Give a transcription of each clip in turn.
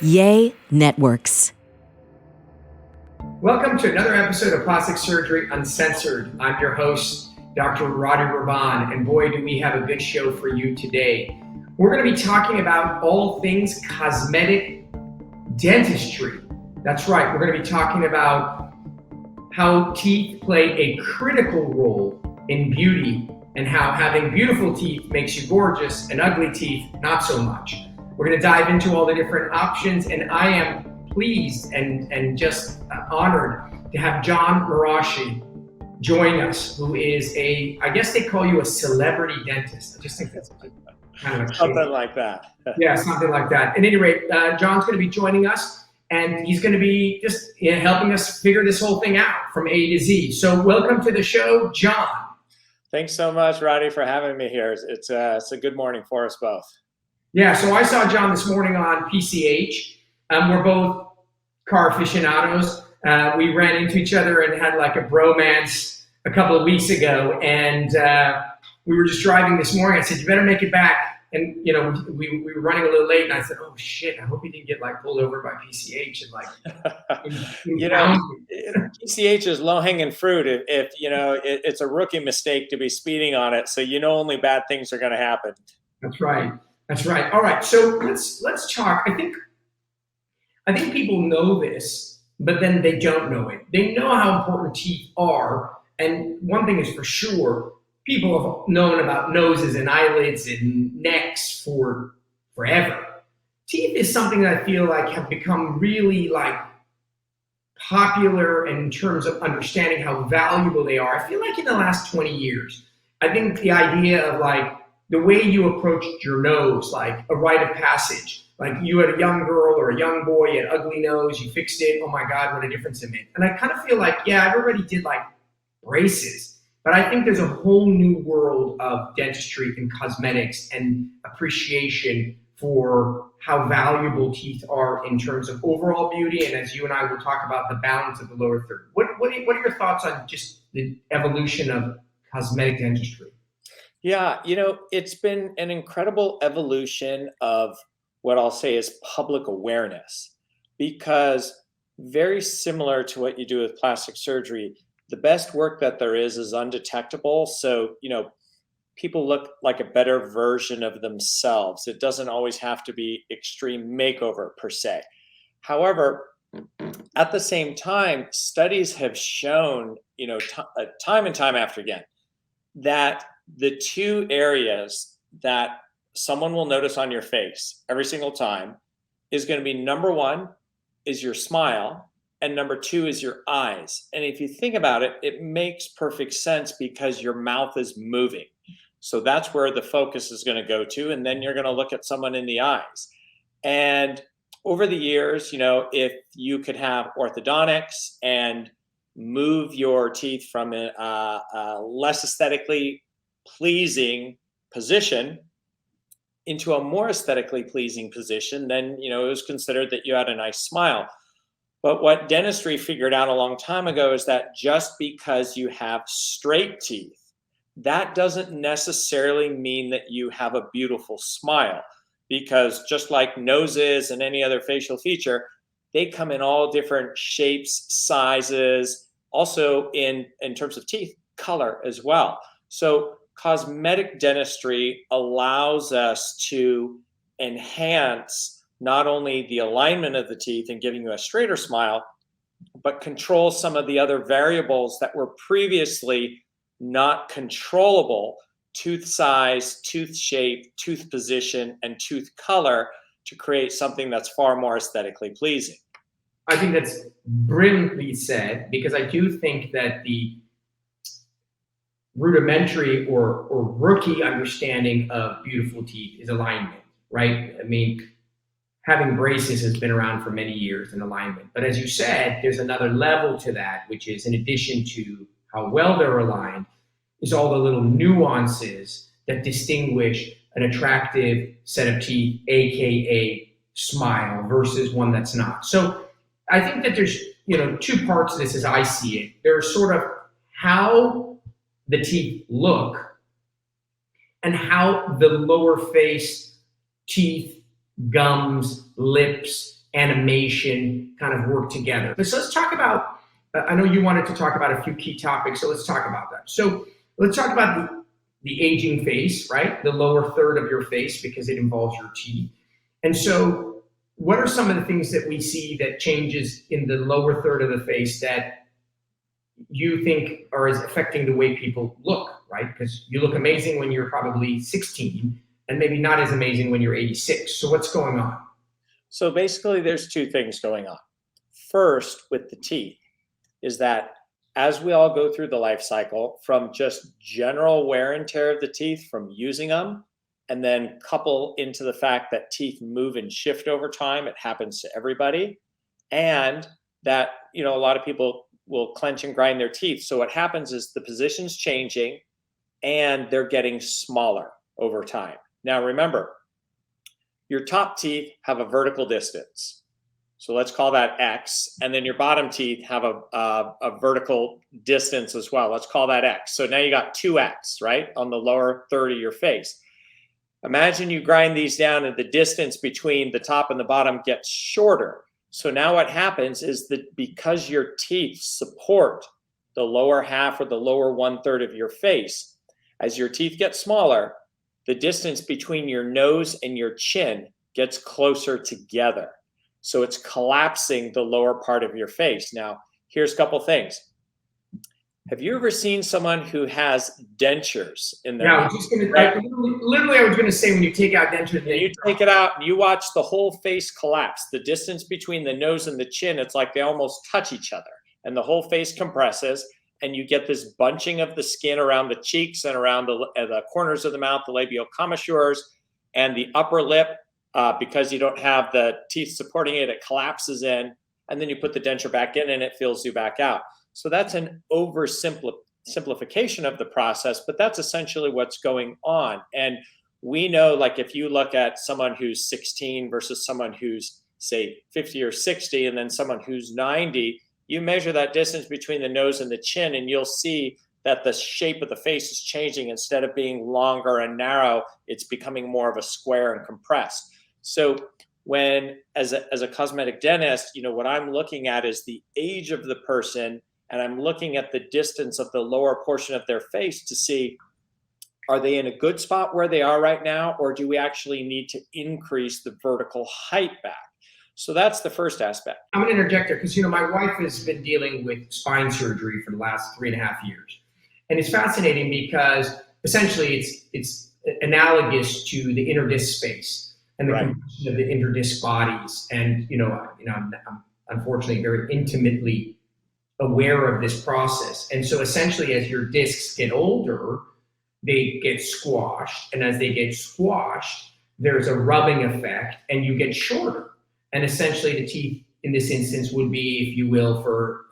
Yay Networks. Welcome to another episode of Plastic Surgery Uncensored. I'm your host, Dr. Rady Rahban, and boy, do we have a good show for you today. We're going to be talking about all things cosmetic dentistry. That's right, we're going to be talking about how teeth play a critical role in beauty and how having beautiful teeth makes you gorgeous and ugly teeth not so much. We're going to dive into all the different options, and I am pleased and just honored to have John Marashi join us, who is I guess they call you a celebrity dentist. I just think that's kind of a something like that. Yeah, something like that. At any rate, John's going to be joining us, and he's going to be just helping us figure this whole thing out from A to Z. So welcome to the show, John. Thanks so much, Roddy, for having me here. It's a good morning for us both. Yeah, so I saw John this morning on PCH. We're both car aficionados. We ran into each other and had like a bromance a couple of weeks ago, and we were just driving this morning. I said, you better make it back. And we were running a little late, and I said, oh shit, I hope he didn't get like pulled over by PCH and like PCH is low-hanging fruit. If it's a rookie mistake to be speeding on it, so only bad things are going to happen. That's right. That's right. All right. So let's talk. I think people know this, but then they don't know it. They know how important teeth are, and one thing is for sure, people have known about noses and eyelids and necks for forever. Teeth is something that I feel like have become really like popular in terms of understanding how valuable they are. I feel like in the last 20 years, I think the idea of like the way you approached your nose, like a rite of passage, like you had a young girl or a young boy, you had ugly nose, you fixed it, oh my God, what a difference it made. And I kind of feel like, yeah, I already did like braces, but I think there's a whole new world of dentistry and cosmetics and appreciation for how valuable teeth are in terms of overall beauty. And as you and I will talk about the balance of the lower third. What are your thoughts on just the evolution of cosmetic dentistry? Yeah, it's been an incredible evolution of what I'll say is public awareness, because very similar to what you do with plastic surgery, the best work that there is undetectable. So, people look like a better version of themselves. It doesn't always have to be extreme makeover per se. However, at the same time, studies have shown, time and time after again, that the two areas that someone will notice on your face every single time is going to be number one is your smile, and number two is your eyes. And if you think about it, it makes perfect sense because your mouth is moving. So that's where the focus is going to go to. And then you're going to look at someone in the eyes. And over the years, if you could have orthodontics and move your teeth from a less aesthetically pleasing position into a more aesthetically pleasing position, then it was considered that you had a nice smile. But what dentistry figured out a long time ago is that just because you have straight teeth, that doesn't necessarily mean that you have a beautiful smile, because just like noses and any other facial feature, they come in all different shapes, sizes, also in terms of teeth, color as well. So cosmetic dentistry allows us to enhance not only the alignment of the teeth and giving you a straighter smile, but control some of the other variables that were previously not controllable: tooth size, tooth shape, tooth position, and tooth color, to create something that's far more aesthetically pleasing. I think that's brilliantly said, because I do think that the rudimentary or rookie understanding of beautiful teeth is alignment, right? I mean, having braces has been around for many years in alignment. But as you said, there's another level to that, which is in addition to how well they're aligned, is all the little nuances that distinguish an attractive set of teeth, AKA smile, versus one that's not. So I think that there's two parts to this as I see it. There's sort of how the teeth look and how the lower face teeth, gums, lips, animation kind of work together. So let's talk about, I know you wanted to talk about a few key topics, so let's talk about that. So let's talk about the aging face, right? The lower third of your face, because it involves your teeth. And so what are some of the things that we see that changes in the lower third of the face that you think are affecting the way people look, right? Because you look amazing when you're probably 16 and maybe not as amazing when you're 86. So what's going on? So basically there's two things going on. First, with the teeth, is that as we all go through the life cycle, from just general wear and tear of the teeth from using them, and then couple into the fact that teeth move and shift over time, it happens to everybody, and that, a lot of people will clench and grind their teeth. So what happens is the position's changing and they're getting smaller over time. Now remember, your top teeth have a vertical distance. So let's call that X. And then your bottom teeth have a vertical distance as well. Let's call that X. So now you got 2X, right, on the lower third of your face. Imagine you grind these down and the distance between the top and the bottom gets shorter. So now what happens is that because your teeth support the lower half or the lower 1/3 of your face, as your teeth get smaller, the distance between your nose and your chin gets closer together. So it's collapsing the lower part of your face. Now, here's a couple things. Have you ever seen someone who has dentures in their mouth? I was going to say, when you take out dentures, you take it out and you watch the whole face collapse. The distance between the nose and the chin, it's like they almost touch each other, and the whole face compresses, and you get this bunching of the skin around the cheeks and around the corners of the mouth, the labial commissures, and the upper lip. Because you don't have the teeth supporting it, it collapses in, and then you put the denture back in and it fills you back out. So that's an oversimplification of the process, but that's essentially what's going on. And we know, like, if you look at someone who's 16 versus someone who's, say, 50 or 60, and then someone who's 90, you measure that distance between the nose and the chin, and you'll see that the shape of the face is changing. Instead of being longer and narrow, it's becoming more of a square and compressed. So when, as a cosmetic dentist, what I'm looking at is the age of the person, and I'm looking at the distance of the lower portion of their face to see, are they in a good spot where they are right now, or do we actually need to increase the vertical height back? So that's the first aspect. I'm an interjector because, my wife has been dealing with spine surgery for the last 3.5 years. And it's fascinating because essentially it's analogous to the interdisc space and the compression of the interdisc bodies. And, I'm unfortunately very intimately aware of this process. And so essentially, as your discs get older, they get squashed. And as they get squashed, there's a rubbing effect and you get shorter. And essentially the teeth in this instance would be, if you will, for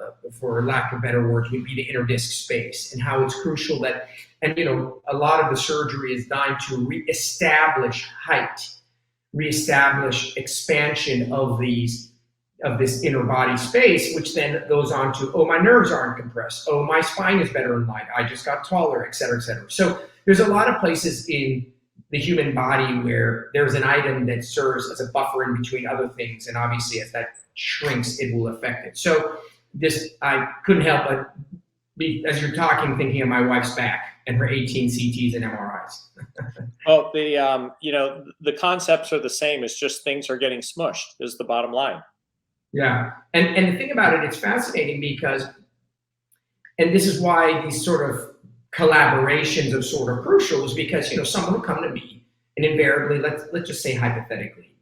lack of better words, would be the interdisc space, and how it's crucial that, and a lot of the surgery is done to reestablish height, reestablish expansion of this inner body space, which then goes on to, oh, my nerves aren't compressed. Oh, my spine is better in line. I just got taller, et cetera, et cetera. So there's a lot of places in the human body where there's an item that serves as a buffer in between other things. And obviously as that shrinks, it will affect it. So I couldn't help but be, as you're talking, thinking of my wife's back and her 18 CTs and MRIs. Well, the concepts are the same. It's just things are getting smushed is the bottom line. Yeah. And the thing about it, it's fascinating because, and this is why these sort of collaborations are sort of crucial, is because, someone will come to me and invariably, let's just say hypothetically,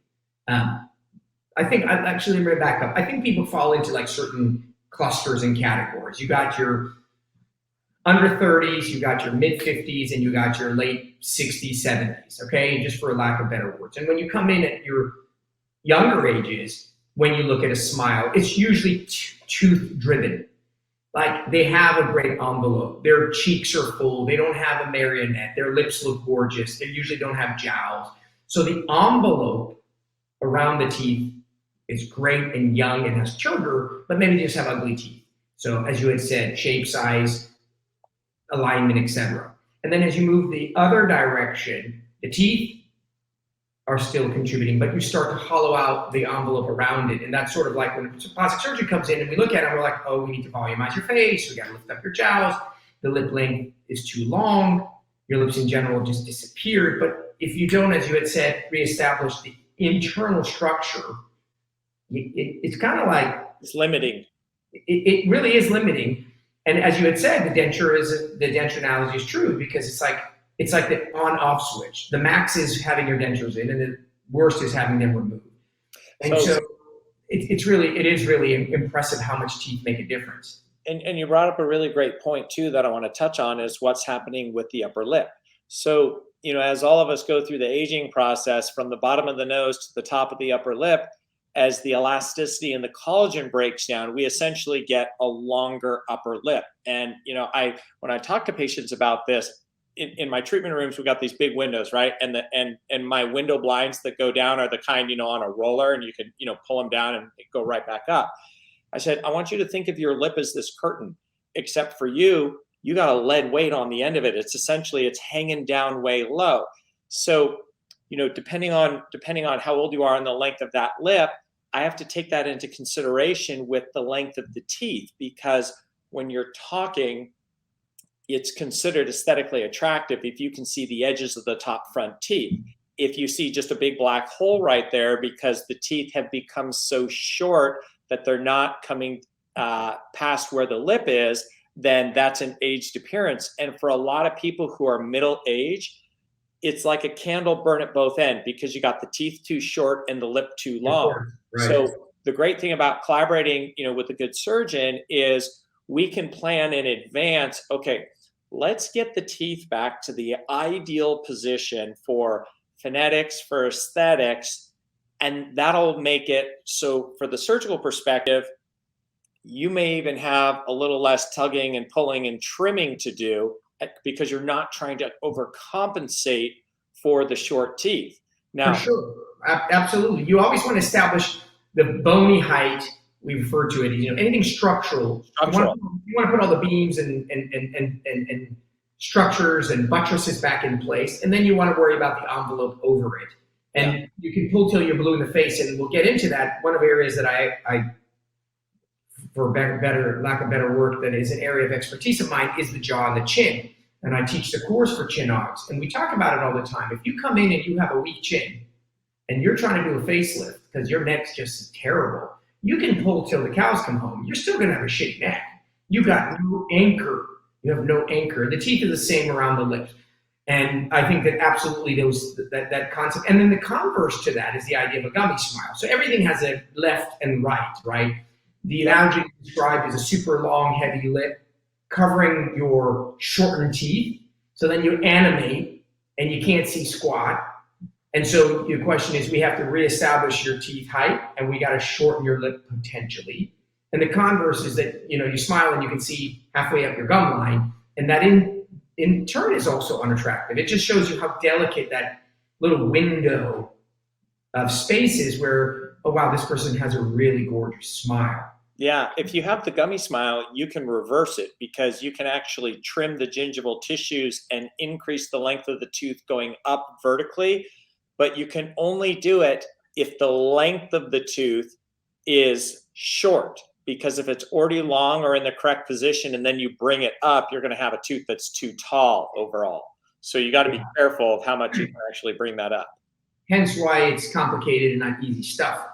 I think, actually, I'm going to back up. I think people fall into like certain clusters and categories. You got your under 30s, you got your mid 50s, and you got your late 60s, 70s, okay? Just for lack of better words. And when you come in at your younger ages, when you look at a smile, it's usually tooth driven. Like, they have a great envelope. Their cheeks are full. They don't have a marionette. Their lips look gorgeous. They usually don't have jowls. So the envelope around the teeth is great and young and has children, but maybe they just have ugly teeth. So as you had said, shape, size, alignment, etc. And then as you move the other direction, the teeth are still contributing, but you start to hollow out the envelope around it. And that's sort of like when plastic surgery comes in and we look at it, we're like, oh, we need to volumize your face. We got to lift up your jowls. The lip length is too long. Your lips in general just disappeared. But if you don't, as you had said, reestablish the internal structure, it's kind of like, it's limiting. It really is limiting. And as you had said, the denture analogy is true, because it's like the on-off switch. The max is having your dentures in, and the worst is having them removed. And so it is really impressive how much teeth make a difference. And you brought up a really great point too that I want to touch on, is what's happening with the upper lip. So, as all of us go through the aging process, from the bottom of the nose to the top of the upper lip, as the elasticity and the collagen breaks down, we essentially get a longer upper lip. And, when I talk to patients about this, in my treatment rooms, we got these big windows, right? And my window blinds that go down are the kind, on a roller, and you can, pull them down and go right back up. I said, I want you to think of your lip as this curtain, except for you got a lead weight on the end of it. It's hanging down way low. So, depending on how old you are and the length of that lip, I have to take that into consideration with the length of the teeth, because when you're talking, it's considered aesthetically attractive if you can see the edges of the top front teeth. If you see just a big black hole right there because the teeth have become so short that they're not coming past where the lip is, then that's an aged appearance. And for a lot of people who are middle age, it's like a candle burn at both ends, because you got the teeth too short and the lip too long. Right. So the great thing about collaborating, with a good surgeon is we can plan in advance. Okay, let's get the teeth back to the ideal position for phonetics, for aesthetics, and that'll make it so for the surgical perspective, you may even have a little less tugging and pulling and trimming to do, because you're not trying to overcompensate for the short teeth. Now, for sure, absolutely. You always want to establish the bony height. We refer to it, anything structural. You want to put all the beams and structures and buttresses back in place, and then you want to worry about the envelope over it. And you can pull till you're blue in the face, and we'll get into that. One of the areas that I for lack of better work, that is an area of expertise of mine, is the jaw and the chin. And I teach the course for chin-ogs, and we talk about it all the time. If you come in and you have a weak chin, and you're trying to do a facelift because your neck's just terrible, you can pull till the cows come home. You're still going to have a shitty neck. You got no anchor. You have no anchor. The teeth are the same around the lips. And I think that absolutely that concept. And then the converse to that is the idea of a gummy smile. So everything has a left and right? The analogy described is a super long, heavy lip covering your shortened teeth. So then you animate and you can't see squat. And so your question is, we have to reestablish your teeth height, and we got to shorten your lip potentially. And the converse is that, you smile and you can see halfway up your gum line, and that in turn is also unattractive. It just shows you how delicate that little window of space is where, oh wow, this person has a really gorgeous smile. Yeah, if you have the gummy smile, you can reverse it, because you can actually trim the gingival tissues and increase the length of the tooth going up vertically. But you can only do it if the length of the tooth is short, because if it's already long or in the correct position and then you bring it up, you're going to have a tooth that's too tall overall. So you got to be careful of how much you can actually bring that up. Hence why it's complicated and not easy stuff.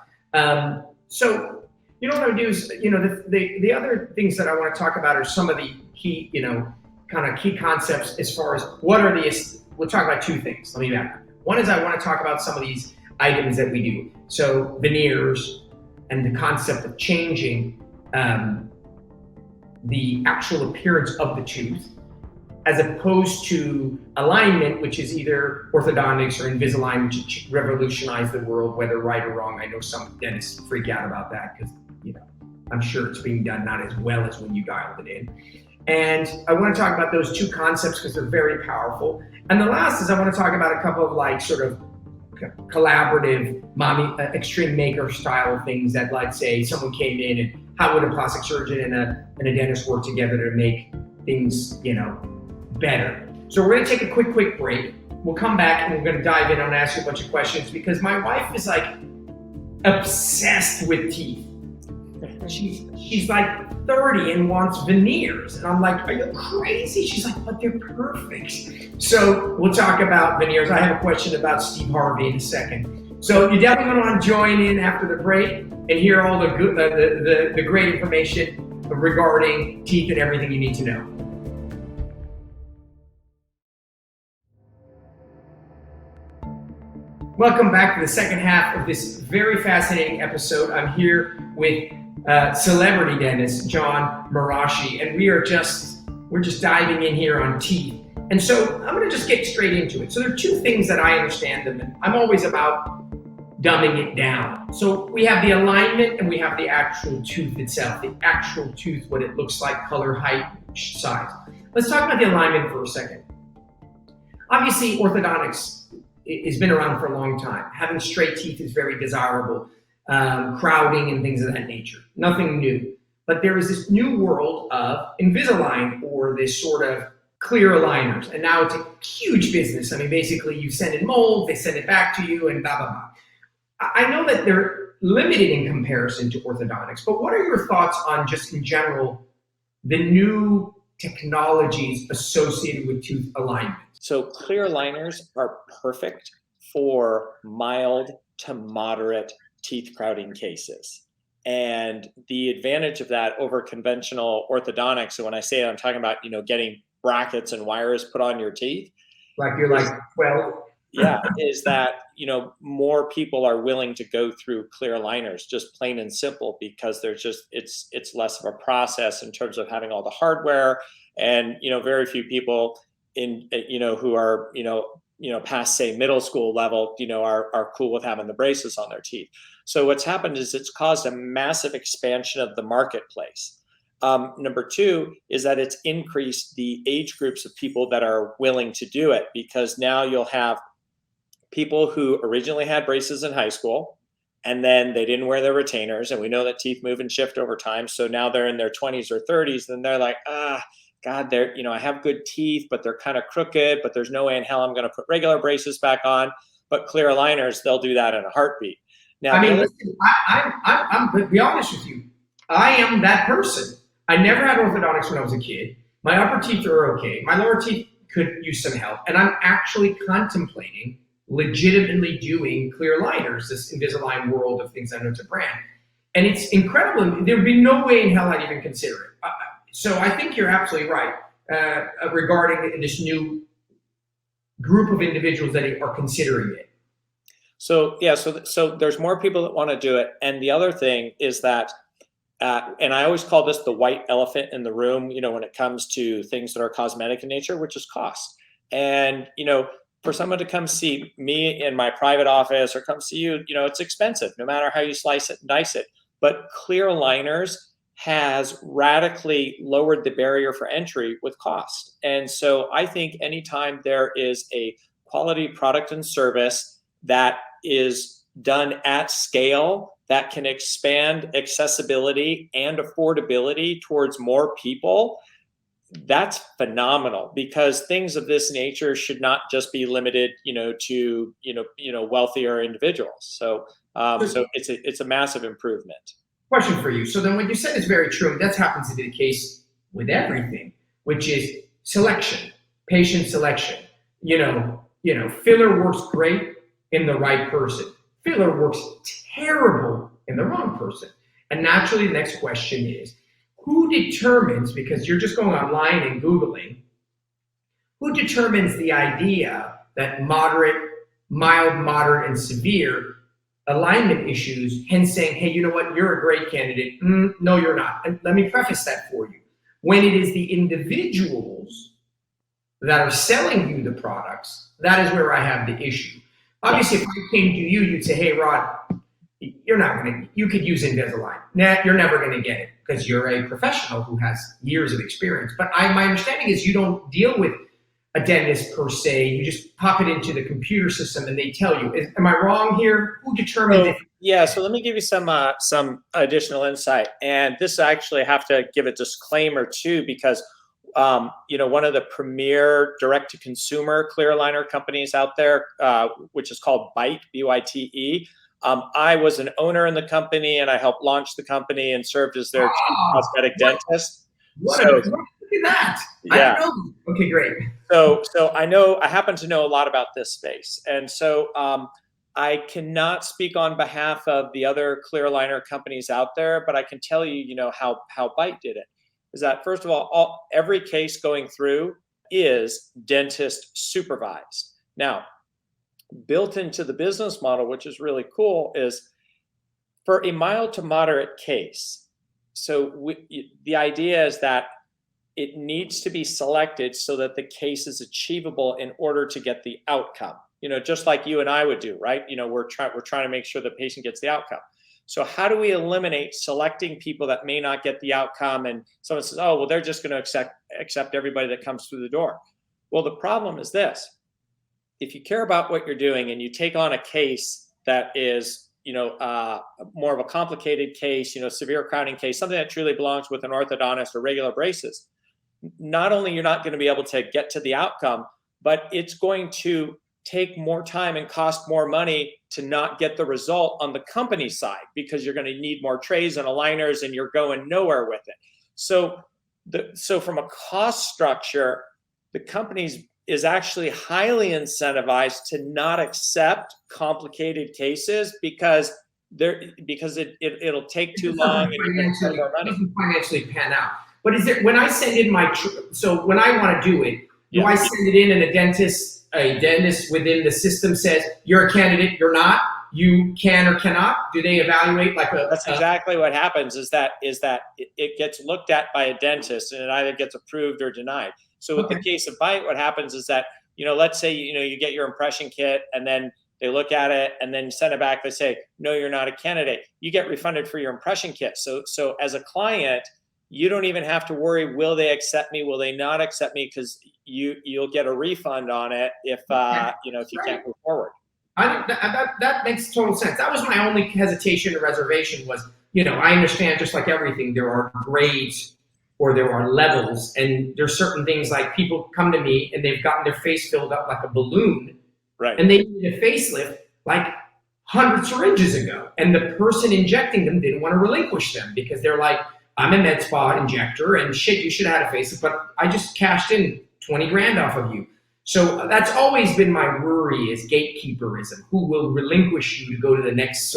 So what I would do is, the other things that I want to talk about are some of the key, kind of key concepts as far as we'll talk about two things. Let me back up. One is I want to talk about some of these items that we do. So veneers and the concept of changing the actual appearance of the tooth, as opposed to alignment, which is either orthodontics or Invisalign, which revolutionized the world, whether right or wrong. I know some dentists freak out about that because, I'm sure it's being done not as well as when you dialed it in. And I want to talk about those two concepts because they're very powerful. And the last is I want to talk about a couple of sort of collaborative extreme maker style things that, let's say someone came in, and how would a plastic surgeon and a dentist work together to make things, better. So we're going to take a quick break. we'll come back and we're going to dive in and ask you a bunch of questions because my wife is like obsessed with teeth. She's like 30 and wants veneers. And I'm like, are you crazy? She's like, but they're perfect. So we'll talk about veneers. I have a question about Steve Harvey in a second. So you definitely want to join in after the break and hear all the good, the great information regarding teeth and everything you need to know. Welcome back to the second half of this very fascinating episode. I'm here with celebrity dentist John Marashi, and we're just diving in here on teeth. And so I'm going to just get straight into it. So there are two things that I understand them, and I'm always about dumbing it down. So we have the alignment and we have the actual tooth itself. The actual tooth, what it looks like, color, height, size. Let's talk about the alignment for a second. Obviously, orthodontics has been around for a long time. Having straight teeth is very desirable. Crowding and things of that nature. Nothing new. But there is this new world of Invisalign, or this sort of clear aligners. And now it's a huge business. I mean, basically you send in mold, they send it back to you, and blah, blah, blah. I know that they're limited in comparison to orthodontics, but what are your thoughts on just in general, the new technologies associated with tooth alignment? So clear aligners are perfect for mild to moderate teeth crowding cases. And the advantage of that over conventional orthodontics, so when I say it, I'm talking about, getting brackets and wires put on your teeth. Like you're like 12. Yeah, is that, more people are willing to go through clear aligners, just plain and simple, because there's just, it's less of a process in terms of having all the hardware. And, very few people in, who are, past, say, middle school level, are cool with having the braces on their teeth. So what's happened is it's caused a massive expansion of the marketplace. Number two is that it's increased the age groups of people that are willing to do it, because now you'll have people who originally had braces in high school and then they didn't wear their retainers. And we know that teeth move and shift over time. So now they're in their 20s or 30s and they're like, God, I have good teeth, but they're kind of crooked, but there's no way in hell I'm going to put regular braces back on. But clear aligners, they'll do that in a heartbeat. Now, I mean, listen, I'm to be honest with you, I am that person. I never had orthodontics when I was a kid. My upper teeth are okay. My lower teeth could use some help. And I'm actually contemplating legitimately doing clear aligners, this Invisalign world of things. I know it's a brand. And it's incredible. There'd be no way in hell I'd even consider it. So I think you're absolutely right regarding this new group of individuals that are considering it. So yeah, so there's more people that want to do it. And the other thing is that, and I always call this the white elephant in the room, when it comes to things that are cosmetic in nature, which is cost. And, for someone to come see me in my private office or come see you, it's expensive, no matter how you slice it and dice it. But clear aligners has radically lowered the barrier for entry with cost. And so I think anytime there is a quality product and service that is done at scale, that can expand accessibility and affordability towards more people, that's phenomenal, because things of this nature should not just be limited, to wealthier individuals. So it's a massive improvement. Question for you. So then what you said is very true. And that happens to be the case with everything, which is selection, patient selection. Filler works great in the right person. Filler works terrible in the wrong person. And naturally, the next question is, who determines, because you're just going online and Googling, who determines the idea that moderate, mild, moderate, and severe alignment issues, hence saying, hey, you know what, you're a great candidate. No, you're not. And let me preface that for you. When it is the individuals that are selling you the products, that is where I have the issue. Obviously, if I came to you, you'd say, hey, Rod, you could use Invisalign. Nah, you're never going to get it because you're a professional who has years of experience. But my understanding is you don't deal with a dentist per se. You just pop it into the computer system and they tell you. Am I wrong here? Who determines it? Yeah, so let me give you some additional insight. And this, I actually have to give a disclaimer too, because one of the premier direct-to-consumer clear aligner companies out there, which is called Byte, B-Y-T-E. I was an owner in the company, and I helped launch the company and served as their chief cosmetic dentist. Look at that. Yeah. I don't know. Okay, great. So I happen to know a lot about this space. And so I cannot speak on behalf of the other clear aligner companies out there, but I can tell you, how Byte did it. Is that, first of all, every case going through is dentist supervised. Now, built into the business model, which is really cool, is for a mild to moderate case. So the idea is that it needs to be selected so that the case is achievable in order to get the outcome. Just like you and I would do, right? We're trying to make sure the patient gets the outcome. So how do we eliminate selecting people that may not get the outcome? And someone says, oh, well, they're just going to accept everybody that comes through the door. Well, the problem is this. If you care about what you're doing and you take on a case that is, more of a complicated case, severe crowding case, something that truly belongs with an orthodontist or regular braces, not only you're not going to be able to get to the outcome, but it's going to take more time and cost more money to not get the result on the company side, because you're going to need more trays and aligners and you're going nowhere with it. So from a cost structure, the companies is actually highly incentivized to not accept complicated cases because it'll take too long and you're spend more money. It doesn't financially pan out. But is it when I send in so when I want to do it, do I send it in and a dentist within the system says you're a candidate, you're not, you can or cannot? Do they evaluate That's exactly what happens. Is that it gets looked at by a dentist and it either gets approved or denied. So with the case of Byte, what happens is that, let's say, you get your impression kit and then they look at it and then send it back. They say, no, you're not a candidate. You get refunded for your impression kit. So as a client, you don't even have to worry, will they accept me? Will they not accept me? Because you'll get a refund on it if you can't move forward. I think that makes total sense. That was my only hesitation or reservation was, I understand just like everything, there are grades or there are levels, and there's certain things like people come to me and they've gotten their face filled up like a balloon, right? And they need a facelift like 100 syringes ago, and the person injecting them didn't want to relinquish them because they're like, I'm a med spa injector and shit, you should have had a facelift, but I just cashed in 20 grand off of you. So that's always been my worry is gatekeeperism. Who will relinquish you to go to the next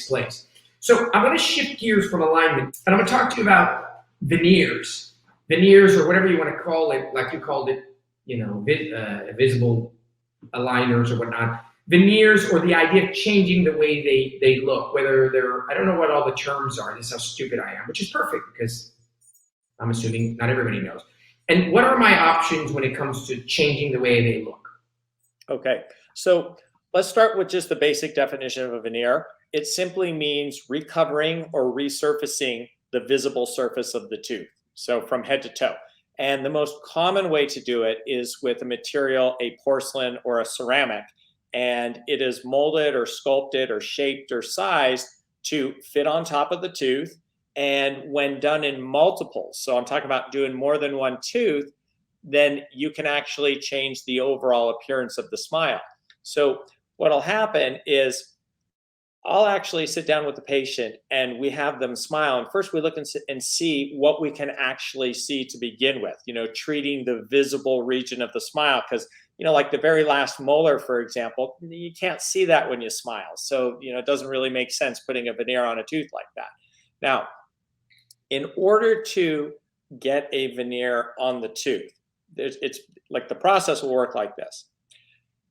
place? So I'm going to shift gears from alignment, and I'm going to talk to you about veneers, or whatever you want to call it, like you called it, visible aligners or whatnot. Veneers, or the idea of changing the way they look, whether I don't know what all the terms are. This is how stupid I am, which is perfect because I'm assuming not everybody knows. And what are my options when it comes to changing the way they look? Okay, so let's start with just the basic definition of a veneer. It simply means recovering or resurfacing the visible surface of the tooth, so from head to toe. And the most common way to do it is with a material, a porcelain or a ceramic, and it is molded or sculpted or shaped or sized to fit on top of the tooth. And when done in multiples, so I'm talking about doing more than one tooth, then you can actually change the overall appearance of the smile. So what'll happen is I'll actually sit down with the patient and we have them smile. And first we look and see what we can actually see to begin with, treating the visible region of the smile. Because, like the very last molar, for example, you can't see that when you smile. So, it doesn't really make sense putting a veneer on a tooth like that. Now, in order to get a veneer on the tooth, it's like the process will work like this.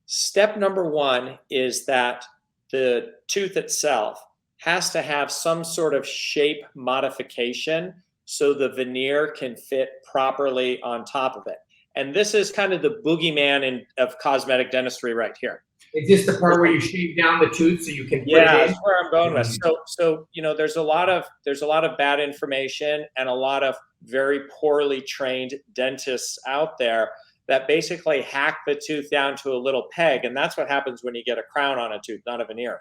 Step number one is that the tooth itself has to have some sort of shape modification so the veneer can fit properly on top of it. And this is kind of the boogeyman of cosmetic dentistry right here. Is this the part where you shave down the tooth so you can put it in? That's where I'm going with. So there's a lot of bad information and a lot of very poorly trained dentists out there that basically hack the tooth down to a little peg. And that's what happens when you get a crown on a tooth, not a veneer.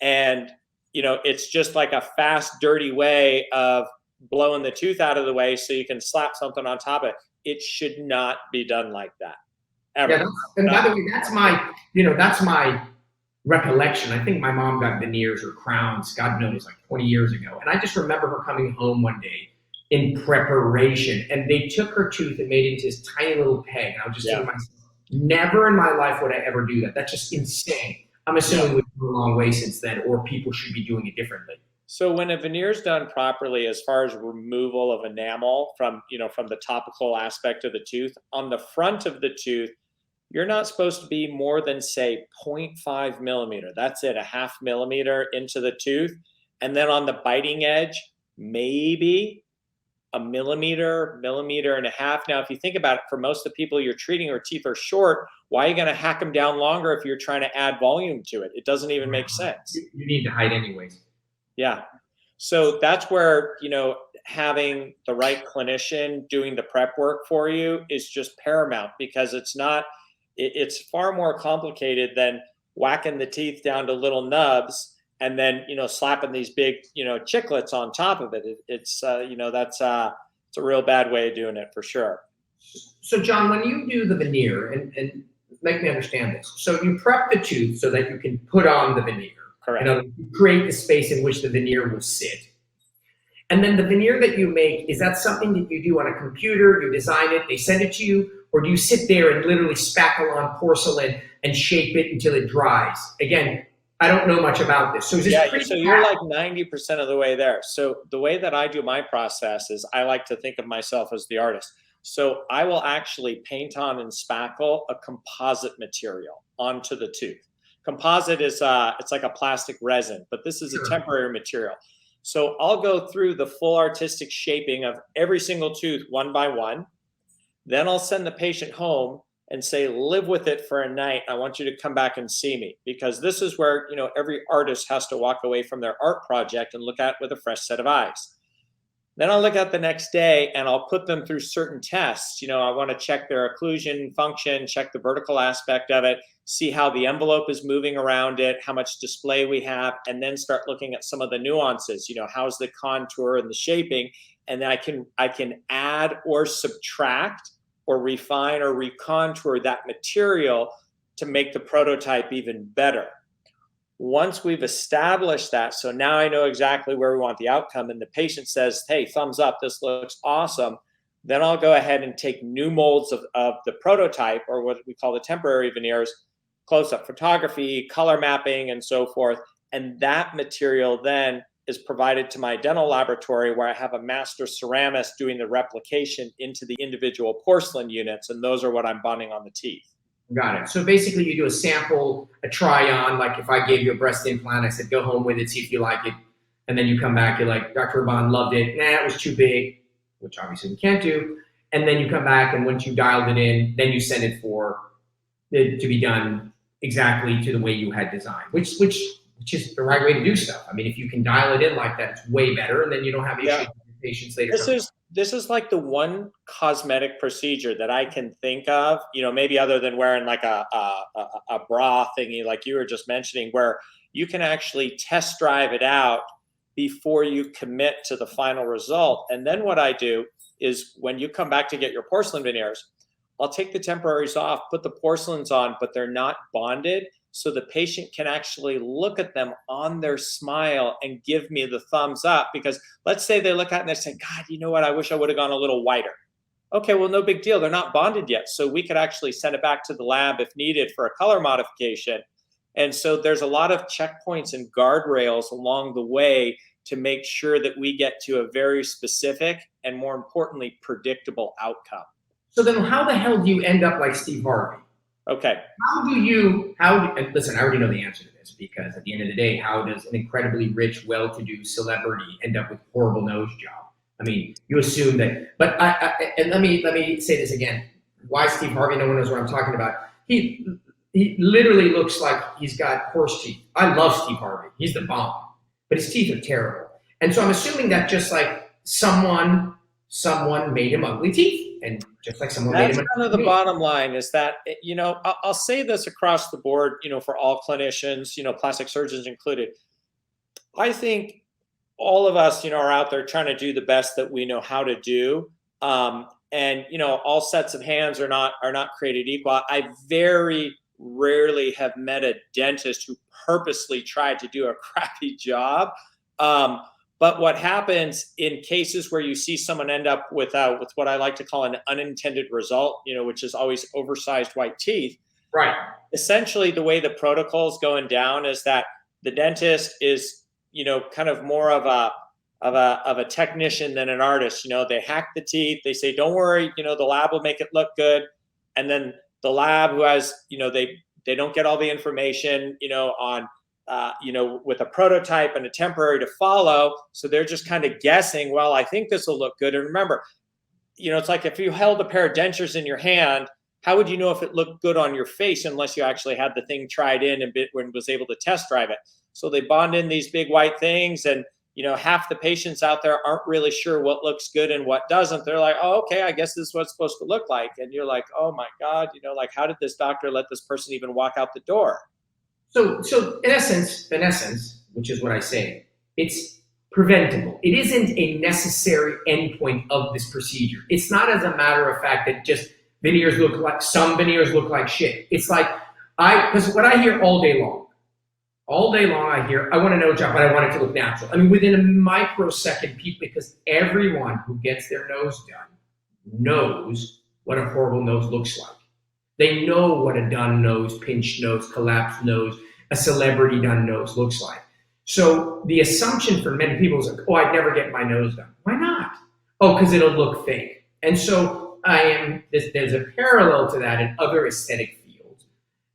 And, it's just like a fast, dirty way of blowing the tooth out of the way so you can slap something on top of it. it should not be done like that. Ever. Yeah, and by the way, that's my recollection. I think my mom got veneers or crowns, God knows, like 20 years ago. And I just remember her coming home one day in preparation, and they took her tooth and made it into this tiny little peg. And I was just thinking to myself, never in my life would I ever do that. That's just insane. I'm assuming we've come a long way since then, or people should be doing it differently. So when a veneer is done properly, as far as removal of enamel from the topical aspect of the tooth, on the front of the tooth, you're not supposed to be more than, say, 0.5 millimeter. That's it, a half millimeter into the tooth. And then on the biting edge, maybe a millimeter, millimeter and a half. Now, if you think about it, for most of the people you're treating, their teeth are short, why are you going to hack them down longer if you're trying to add volume to it? It doesn't even make sense. You need to hide anyways. Yeah. So that's where, having the right clinician doing the prep work for you is just paramount, because it's far more complicated than whacking the teeth down to little nubs and then, slapping these big, chiclets on top of it. It's it's a real bad way of doing it for sure. So John, when you do the veneer, and make me understand this. So you prep the tooth so that you can put on the veneer. Correct. You create the space in which the veneer will sit. And then the veneer that you make, is that something that you do on a computer? You design it, they send it to you, or do you sit there and literally spackle on porcelain and shape it until it dries? Again, I don't know much about this. So is this so you're like 90% of the way there. So the way that I do my process is I like to think of myself as the artist. So I will actually paint on and spackle a composite material onto the tooth. Composite is it's like a plastic resin, but this is a temporary material. So I'll go through the full artistic shaping of every single tooth one by one. Then I'll send the patient home and say, live with it for a night. I want you to come back and see me, because this is where, every artist has to walk away from their art project and look at it with a fresh set of eyes. Then I'll look at the next day and I'll put them through certain tests. I want to check their occlusion function, check the vertical aspect of it, see how the envelope is moving around it, how much display we have, and then start looking at some of the nuances. How's the contour and the shaping, and then I can add or subtract or refine or recontour that material to make the prototype even better. Once we've established that, so now I know exactly where we want the outcome, and the patient says, hey, thumbs up, this looks awesome, then I'll go ahead and take new molds of the prototype, or what we call the temporary veneers, close-up photography, color mapping, and so forth. And that material then is provided to my dental laboratory, where I have a master ceramist doing the replication into the individual porcelain units, and those are what I'm bonding on the teeth. Got it. So basically you do a sample, a try on, like if I gave you a breast implant, I said, go home with it, see if you like it. And then you come back, you're like, Dr. Rahban loved it. Nah, it was too big, which obviously we can't do. And then you come back, and once you dialed it in, then you send it for it to be done exactly to the way you had designed, which is the right way to do stuff. I mean, if you can dial it in like that, it's way better, and then you don't have issues with patients later. This is like the one cosmetic procedure that I can think of, maybe other than wearing like a bra thingy like you were just mentioning, where you can actually test drive it out before you commit to the final result. And then what I do is, when you come back to get your porcelain veneers, I'll take the temporaries off, put the porcelains on, but they're not bonded, so the patient can actually look at them on their smile and give me the thumbs up. Because let's say they look at it and they say, God, you know what? I wish I would have gone a little whiter. Okay, well, no big deal. They're not bonded yet. So we could actually send it back to the lab if needed for a color modification. And so there's a lot of checkpoints and guardrails along the way to make sure that we get to a very specific and, more importantly, predictable outcome. So then how the hell do you end up like Steve Harvey? Okay. And listen, I already know the answer to this, because at the end of the day, how does an incredibly rich, well-to-do celebrity end up with a horrible nose job? I mean, you assume that, but and let me say this again. Why Steve Harvey? No one knows what I'm talking about. He literally looks like he's got horse teeth. I love Steve Harvey. He's the bomb, but his teeth are terrible. And so I'm assuming that just like someone made him ugly teeth. And just like someone made him. That's kind of the bottom line, is that, I'll say this across the board, for all clinicians, plastic surgeons included. I think all of us, are out there trying to do the best that we know how to do. And all sets of hands are not created equal. I very rarely have met a dentist who purposely tried to do a crappy job. But what happens in cases where you see someone end up with what I like to call an unintended result, which is always oversized white teeth. Right. Essentially, the way the protocol is going down is that the dentist is, kind of more of a technician than an artist. They hack the teeth. They say, "Don't worry, the lab will make it look good," and then the lab who has, they don't get all the information, on with a prototype and a temporary to follow. So they're just kind of guessing, well, I think this will look good. And remember, it's like if you held a pair of dentures in your hand, how would you know if it looked good on your face unless you actually had the thing tried in and was able to test drive it? So they bond in these big white things, and half the patients out there aren't really sure what looks good and what doesn't. They're like, oh, okay, I guess this is what it's supposed to look like. And you're like, oh my God, like, how did this doctor let this person even walk out the door? So in essence, which is what I say, it's preventable. It isn't a necessary endpoint of this procedure. It's not, as a matter of fact, that just some veneers look like shit. It's like, because what I hear all day long I hear, I want a nose job, but I want it to look natural. I mean, within a microsecond, because everyone who gets their nose done knows what a horrible nose looks like. They know what a done nose, pinched nose, collapsed nose, a celebrity done nose looks like. So the assumption for many people is like, oh, I'd never get my nose done. Why not? Oh, because it'll look fake. And so there's a parallel to that in other aesthetic fields.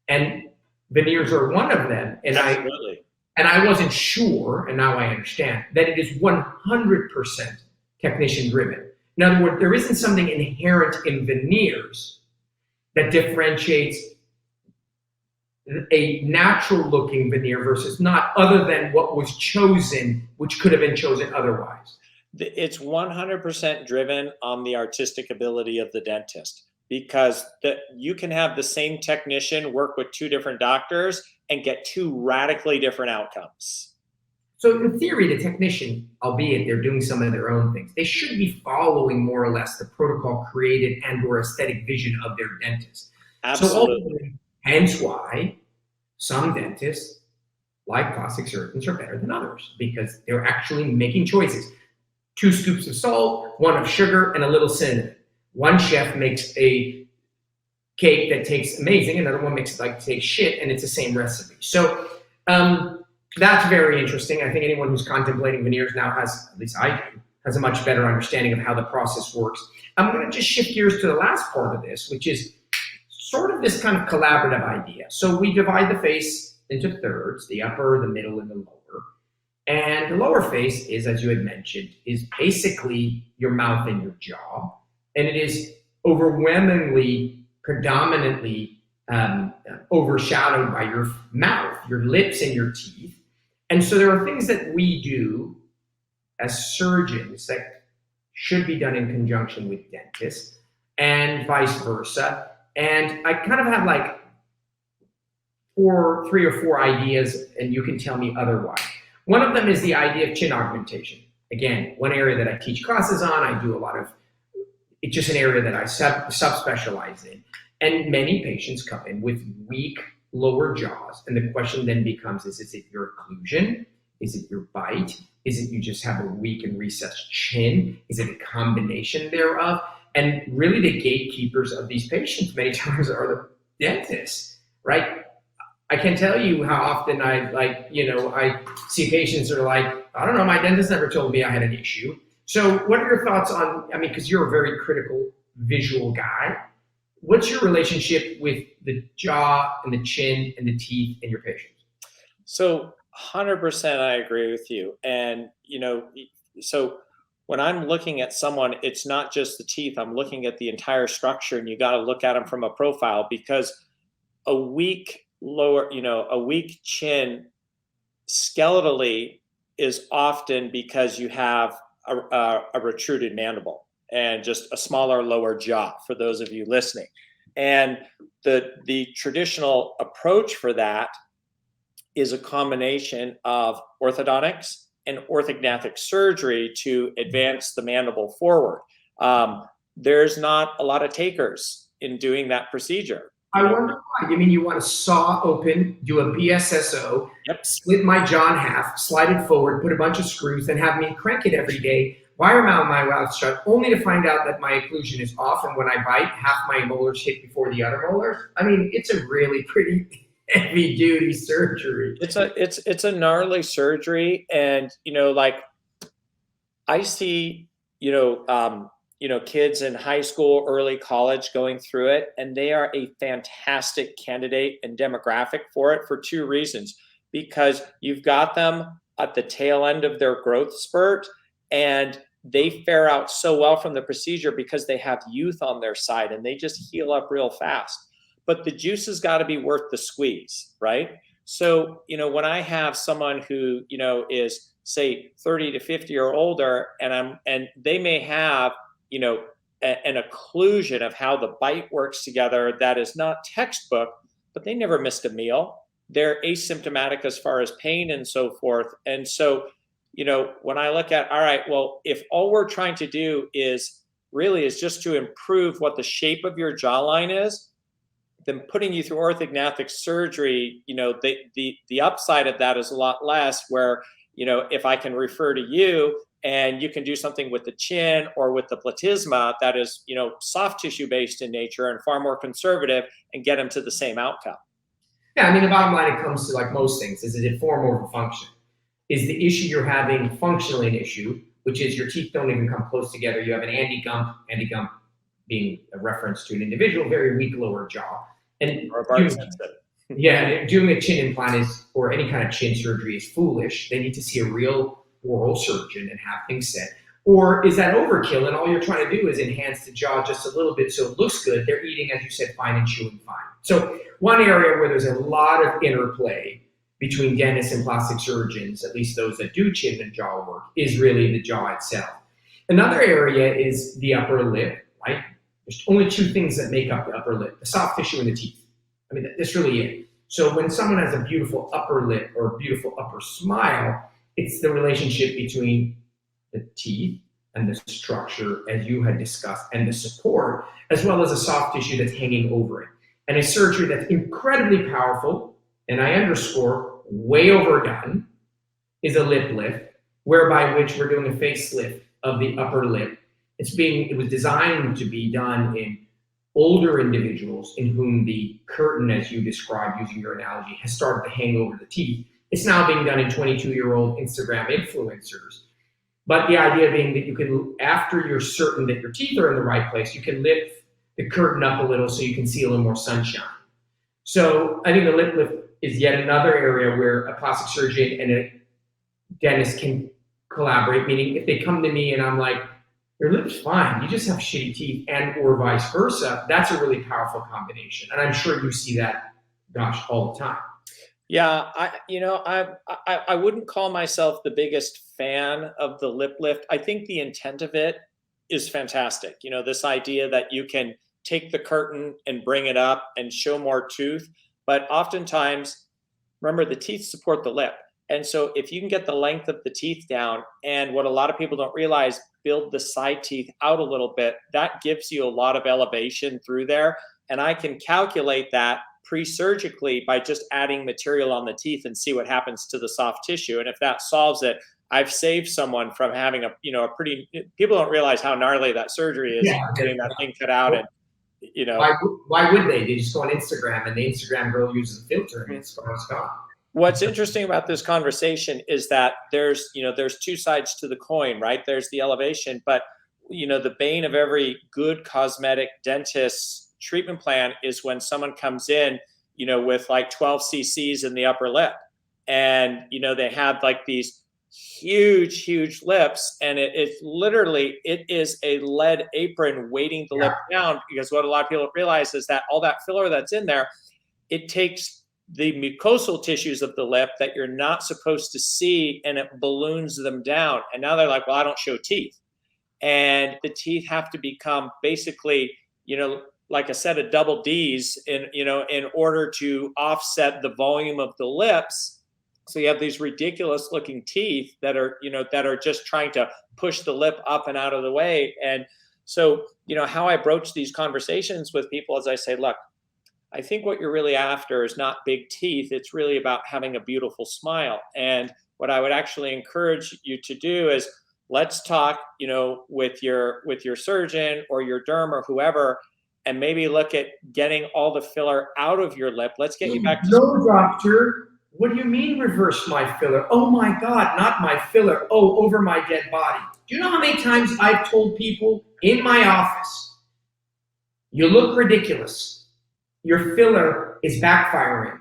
And veneers are one of them. And Absolutely. I wasn't sure, and now I understand, that it is 100% technician driven. In other words, there isn't something inherent in veneers that differentiates a natural looking veneer versus not, other than what was chosen, which could have been chosen otherwise. It's 100% driven on the artistic ability of the dentist, because you can have the same technician work with two different doctors and get two radically different outcomes. So in theory, the technician, albeit they're doing some of their own things, they should be following more or less the protocol created and or aesthetic vision of their dentist. Absolutely. So ultimately, hence why some dentists, like plastic surgeons, are better than others, because they're actually making choices. 2 scoops of salt, 1 of sugar, and a little cinnamon. One chef makes a cake that tastes amazing, another one makes it like taste shit, and it's the same recipe. So that's very interesting. I think anyone who's contemplating veneers now has, at least I do, has a much better understanding of how the process works. I'm going to just shift gears to the last part of this, which is sort of this kind of collaborative idea. So we divide the face into thirds, the upper, the middle, and the lower. And the lower face is, as you had mentioned, is basically your mouth and your jaw. And it is overwhelmingly, predominantly overshadowed by your mouth, your lips, and your teeth. And so there are things that we do as surgeons that should be done in conjunction with dentists, and vice versa. And I kind of have like 3 or 4 ideas, and you can tell me otherwise. One of them is the idea of chin augmentation. Again, one area that I teach classes on, I do a lot of, it's just an area that I subspecialize in. And many patients come in with weak lower jaws. And the question then becomes, is it your occlusion? Is it your bite? Is it you just have a weak and recessed chin? Is it a combination thereof? And really the gatekeepers of these patients many times are the dentists, right? I can tell you how often I see patients that are like, I don't know, my dentist never told me I had an issue. So what are your thoughts on, because you're a very critical visual guy. What's your relationship with the jaw and the chin and the teeth in your patients? So 100% I agree with you. And, so when I'm looking at someone, it's not just the teeth, I'm looking at the entire structure, and you got to look at them from a profile, because a weak chin skeletally is often because you have a protruded mandible and just a smaller lower jaw, for those of you listening. And the traditional approach for that is a combination of orthodontics and orthognathic surgery to advance the mandible forward. there's not a lot of takers in doing that procedure. I wonder why. You mean you want to saw open, do a BSSO, Yep. split my jaw in half, slide it forward, put a bunch of screws, then have me crank it every day, wire mount my mouth shut, only to find out that my occlusion is off, and when I bite, half my molars hit before the other molars. I mean, it's a really pretty heavy duty surgery. It's a gnarly surgery, and like I see, kids in high school, early college going through it, and they are a fantastic candidate and demographic for it for two reasons. Because you've got them at the tail end of their growth spurt, and they fare out so well from the procedure because they have youth on their side and they just heal up real fast. But the juice has got to be worth the squeeze, right? So, when I have someone who, is say 30 to 50 or older, and they may have, an occlusion of how the bite works together that is not textbook, but they never missed a meal. They're asymptomatic as far as pain and so forth. And so, when I look at, all right, well, if all we're trying to do is just to improve what the shape of your jawline is, then putting you through orthognathic surgery, the upside of that is a lot less, where, if I can refer to you and you can do something with the chin or with the platysma that is, soft tissue based in nature and far more conservative, and get them to the same outcome. Yeah, I mean, the bottom line, it comes to, like most things, is it form over function? Is the issue you're having functionally an issue, which is your teeth don't even come close together. You have an Andy Gump being a reference to an individual, very weak lower jaw. And doing a chin implant or any kind of chin surgery is foolish. They need to see a real oral surgeon and have things set. Or is that overkill, and all you're trying to do is enhance the jaw just a little bit so it looks good? They're eating, as you said, fine and chewing fine. So one area where there's a lot of interplay between dentists and plastic surgeons, at least those that do chin and jaw work, is really the jaw itself. Another area is the upper lip, right? There's only two things that make up the upper lip: the soft tissue and the teeth. I mean, that's really it. So when someone has a beautiful upper lip or a beautiful upper smile, it's the relationship between the teeth and the structure, as you had discussed, and the support, as well as a soft tissue that's hanging over it. And a surgery that's incredibly powerful, and I underscore, way overdone, is a lip lift, whereby which we're doing a facelift of the upper lip. It was designed to be done in older individuals in whom the curtain, as you described using your analogy, has started to hang over the teeth. It's now being done in 22-year-old Instagram influencers. But the idea being that you can, after you're certain that your teeth are in the right place, you can lift the curtain up a little so you can see a little more sunshine. So I think the lip lift is yet another area where a plastic surgeon and a dentist can collaborate, meaning if they come to me and I'm like, your lip's fine, you just have shitty teeth, and or vice versa, that's a really powerful combination. And I'm sure you see that, all the time. Yeah, I wouldn't call myself the biggest fan of the lip lift. I think the intent of it is fantastic. This idea that you can take the curtain and bring it up and show more tooth, but oftentimes, remember, the teeth support the lip. And so if you can get the length of the teeth down, and what a lot of people don't realize, build the side teeth out a little bit, that gives you a lot of elevation through there. And I can calculate that pre-surgically by just adding material on the teeth and see what happens to the soft tissue. And if that solves it, I've saved someone from having a pretty, people don't realize how gnarly that surgery is, getting that thing cut out. And why would they? They just go on Instagram, and the Instagram girl uses a filter, and it's gone. What's interesting about this conversation is that there's two sides to the coin, right? There's the elevation, but the bane of every good cosmetic dentist's treatment plan is when someone comes in, with like 12 cc's in the upper lip, and they have like these huge lips, and it literally is a lead apron weighting the lip down, because what a lot of people realize is that all that filler that's in there, it takes the mucosal tissues of the lip that you're not supposed to see, and it balloons them down. And now they're like, well, I don't show teeth. And the teeth have to become basically, like a set of double D's in order to offset the volume of the lips. So you have these ridiculous looking teeth that are just trying to push the lip up and out of the way. And So, how I broach these conversations with people is I say, look, I think what you're really after is not big teeth. It's really about having a beautiful smile. And what I would actually encourage you to do is let's talk, with your surgeon or your derm or whoever, and maybe look at getting all the filler out of your lip. Let's get you back to No, doctor. What do you mean reverse my filler? Oh my God, not my filler. Oh, over my dead body. Do you know how many times I've told people in my office, you look ridiculous. Your filler is backfiring.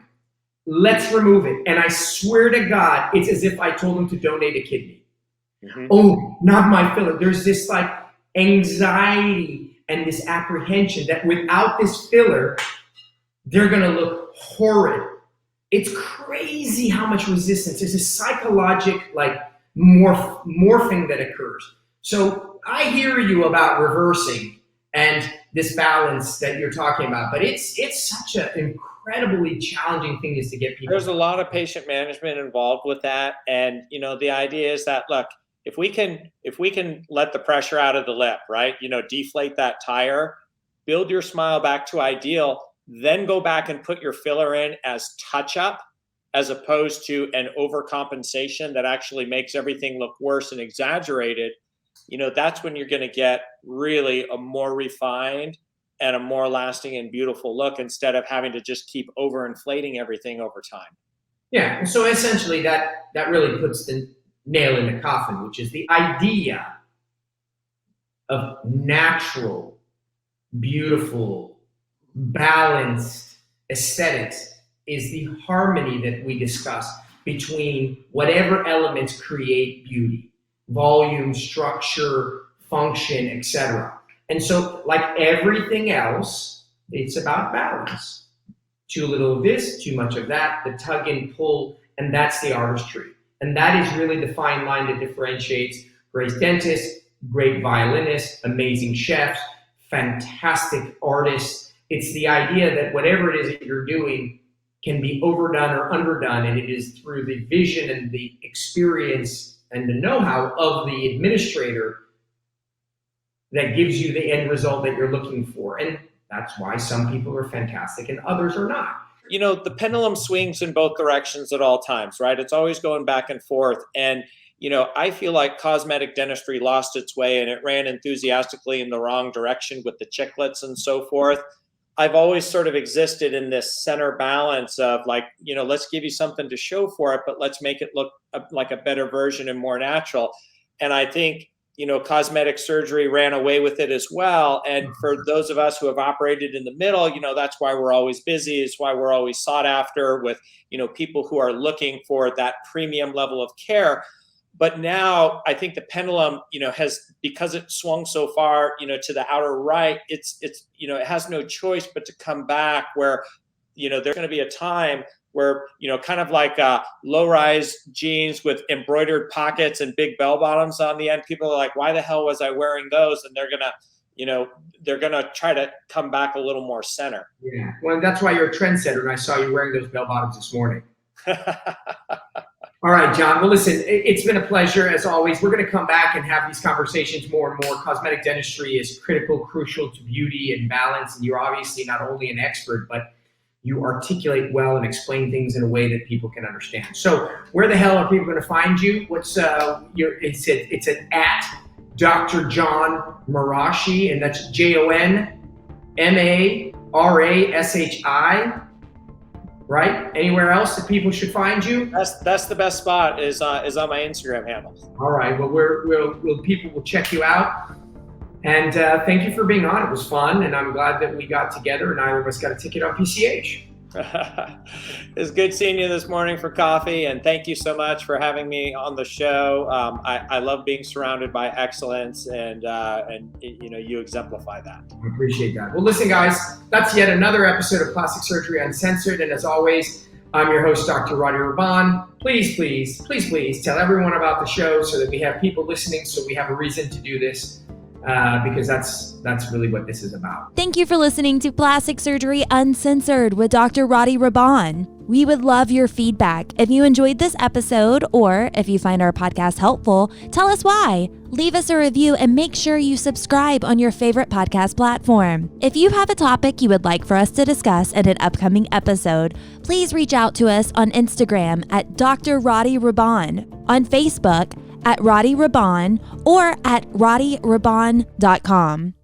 Let's remove it. And I swear to God, it's as if I told them to donate a kidney. Mm-hmm. Oh, not my filler. There's this like anxiety and this apprehension that without this filler, they're going to look horrid. It's crazy how much resistance. There's a psychological like morphing that occurs. So I hear you about reversing and this balance that you're talking about, but it's such an incredibly challenging thing is to get people. There's a lot of patient management involved with that, and the idea is that look, if we can let the pressure out of the lip, right? Deflate that tire, build your smile back to ideal, then go back and put your filler in as touch up, as opposed to an overcompensation that actually makes everything look worse and exaggerated. That's when you're going to get really a more refined and a more lasting and beautiful look instead of having to just keep overinflating everything over time. Yeah. So essentially that really puts the nail in the coffin, which is the idea of natural, beautiful, balanced aesthetics is the harmony that we discuss between whatever elements create beauty. Volume, structure, function, etc. And so, like everything else, it's about balance. Too little of this, too much of that, the tug and pull, and that's the artistry. And that is really the fine line that differentiates great dentists, great violinists, amazing chefs, fantastic artists. It's the idea that whatever it is that you're doing can be overdone or underdone, and it is through the vision and the experience and the know-how of the administrator that gives you the end result that you're looking for. And that's why some people are fantastic and others are not. The pendulum swings in both directions at all times, right? It's always going back and forth. And, I feel like cosmetic dentistry lost its way and it ran enthusiastically in the wrong direction with the chiclets and so forth. I've always sort of existed in this center balance of like, let's give you something to show for it, but let's make it look like a better version and more natural. And I think, cosmetic surgery ran away with it as well. And for those of us who have operated in the middle, that's why we're always busy. It's why we're always sought after with, people who are looking for that premium level of care. But now I think the pendulum, has, because it swung so far, to the outer right, it's it has no choice but to come back where, there's going to be a time where, kind of like low-rise jeans with embroidered pockets and big bell bottoms on the end. People are like, why the hell was I wearing those? And they're going to try to come back a little more center. Yeah. Well, that's why you're a trendsetter. And I saw you wearing those bell bottoms this morning. All right, John. Well, listen, it's been a pleasure as always. We're going to come back and have these conversations more and more. Cosmetic dentistry is critical, crucial to beauty and balance. And you're obviously not only an expert, but you articulate well and explain things in a way that people can understand. So where the hell are people going to find you? What's it's an at Dr. John Marashi, and that's JONMARASHI. Right? Anywhere else that people should find you? That's the best spot is on my Instagram handle. All right. Well, people will check you out. And thank you for being on. It was fun, and I'm glad that we got together and neither of us got a ticket on PCH. It's good seeing you this morning for coffee, and thank you so much for having me on the show. I love being surrounded by excellence, and you exemplify that. I appreciate that. Well, listen, guys, that's yet another episode of Plastic Surgery Uncensored, and as always, I'm your host, Dr. Rady Rahban. Please, please, please, please tell everyone about the show so that we have people listening, so we have a reason to do this. Because that's really what this is about. Thank you for listening to Plastic Surgery Uncensored with Dr. Rady Rahban. We would love your feedback. If you enjoyed this episode or if you find our podcast helpful, tell us why. Leave us a review and make sure you subscribe on your favorite podcast platform. If you have a topic you would like for us to discuss in an upcoming episode, please reach out to us on Instagram at Dr. Rady Rahban, on Facebook at Rady Rahban, or at RadyRahban.com.